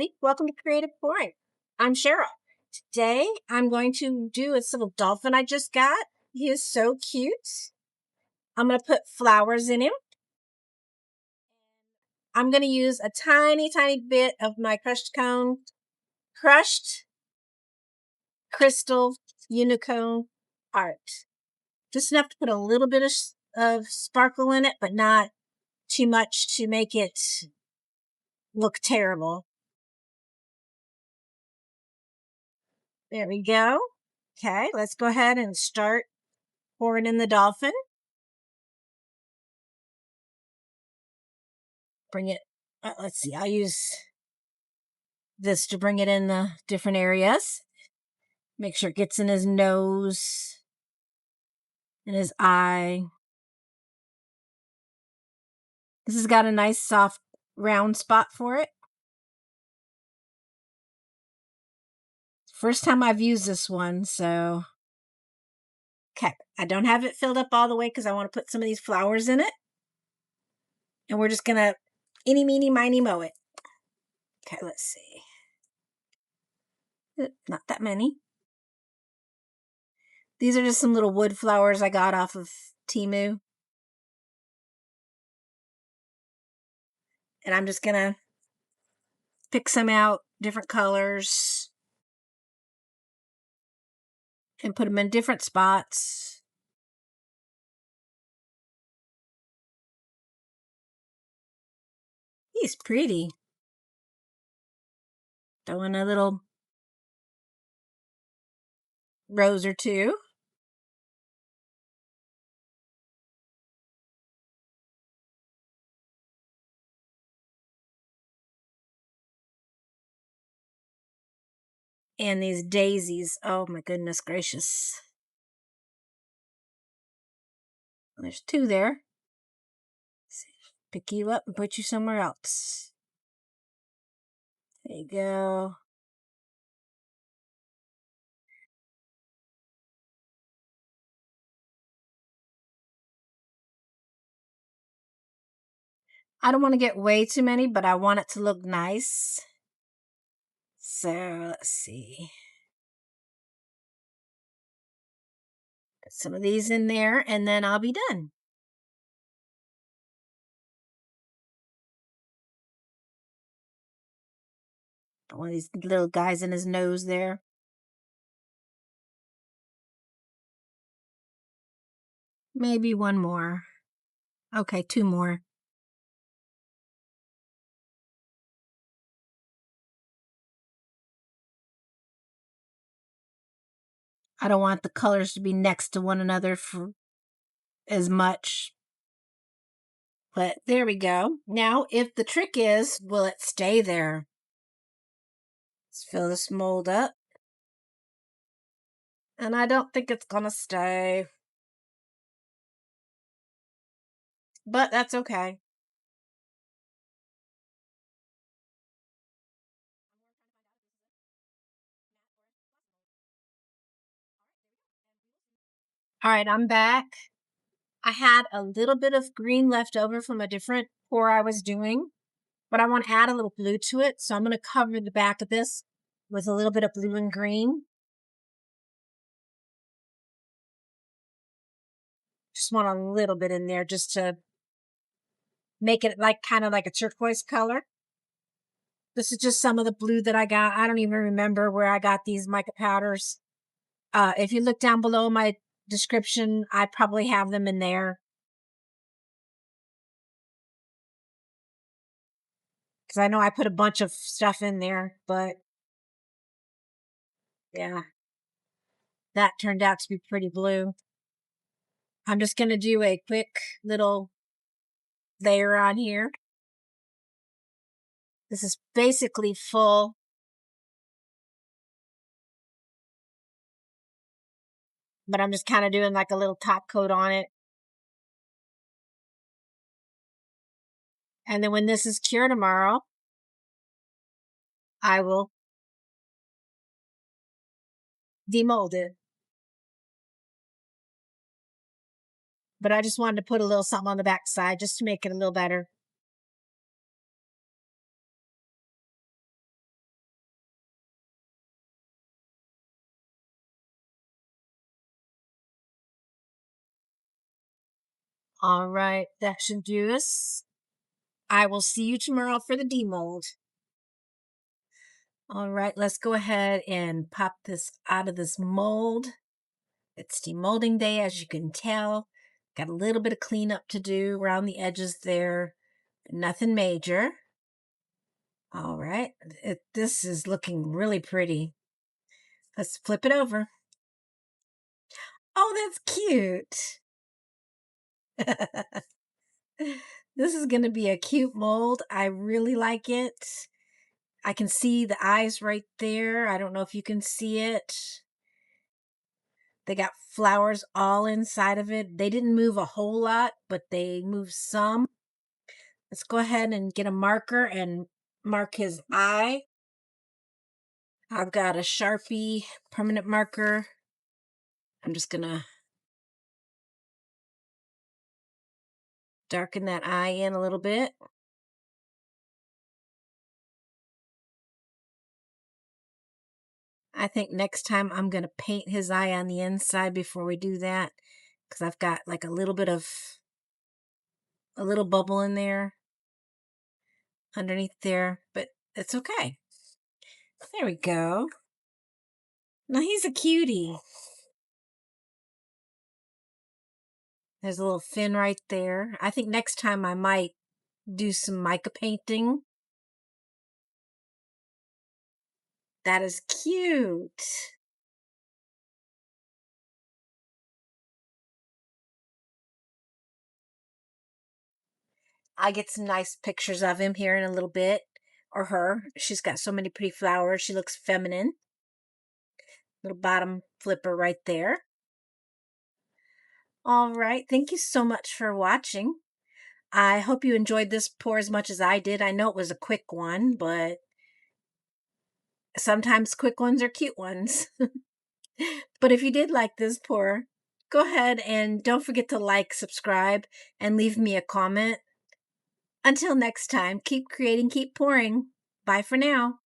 everybody. Welcome to Creative Pouring. I'm Cheryl. Today, I'm going to do this little dolphin I just got. He is so cute. I'm going to put flowers in him. I'm going to use a tiny bit of my crushed crystal unicorn art. Just enough to put a little bit of sparkle in it, but not too much to make it look terrible. There we go. Okay, let's go ahead and start pouring in the dolphin. Bring it, let's see, I'll use this to bring it in the different areas. Make sure it gets in his nose, in his eye. This has got a nice soft round spot for it. First time I've used this one, so. Okay, I don't have it filled up all the way because I want to put some of these flowers in it. And we're just gonna eeny, meeny, miny, moe it. Okay, let's see. Not that many. These are just some little wood flowers I got off of Temu. And I'm just gonna pick some out, different colors, and put them in different spots. He's pretty. Throw in a little rose or two. And these daisies. Oh my goodness gracious. There's two there. Pick you up and put you somewhere else. There you go. I don't want to get way too many, but I want it to look nice. So let's see. Put some of these in there and then I'll be done. Put one of these little guys in his nose there. Maybe one more. Okay, two more. I don't want the colors to be next to one another for as much. But there we go. Now, if the trick is, will it stay there? Let's fill this mold up. And I don't think it's gonna stay. But that's okay. All right, I'm back. I had a little bit of green left over from a different pour I was doing, but I want to add a little blue to it. So I'm going to cover the back of this with a little bit of blue and green. Just want a little bit in there just to make it like kind of like a turquoise color. This is just some of the blue that I got. I don't even remember where I got these mica powders. If you look down below my description, I probably have them in there. Because I know I put a bunch of stuff in there, but yeah, that turned out to be pretty blue. I'm just going to do a quick little layer on here. This is basically full. But I'm just kind of doing like a little top coat on it. And then when this is cured tomorrow, I will demold it. But I just wanted to put a little something on the back side just to make it a little better. All right, that should do us. I will see you tomorrow for the demold. All right, let's go ahead and pop this out of this mold. It's demolding day, as you can tell. Got a little bit of cleanup to do around the edges there. Nothing major. All right, this is looking really pretty. Let's flip it over. Oh, that's cute. This is going to be a cute mold. I really like it. I can see the eyes right there. I don't know if you can see it. They got flowers all inside of it. They didn't move a whole lot, but they moved some. Let's go ahead and get a marker and mark his eye. I've got a Sharpie permanent marker. I'm just going to darken that eye in a little bit. I think next time I'm going to paint his eye on the inside before we do that, because I've got like a little bubble in there underneath there, but it's okay. There we go. Now he's a cutie. There's a little fin right there. I think next time I might do some mica painting. That is cute. I get some nice pictures of him here in a little bit, or her. She's got so many pretty flowers. She looks feminine. Little bottom flipper right there. All right. Thank you so much for watching. I hope you enjoyed this pour as much as I did. I know it was a quick one, but sometimes quick ones are cute ones. But if you did like this pour, go ahead and don't forget to like, subscribe, and leave me a comment. Until next time, keep creating, keep pouring. Bye for now.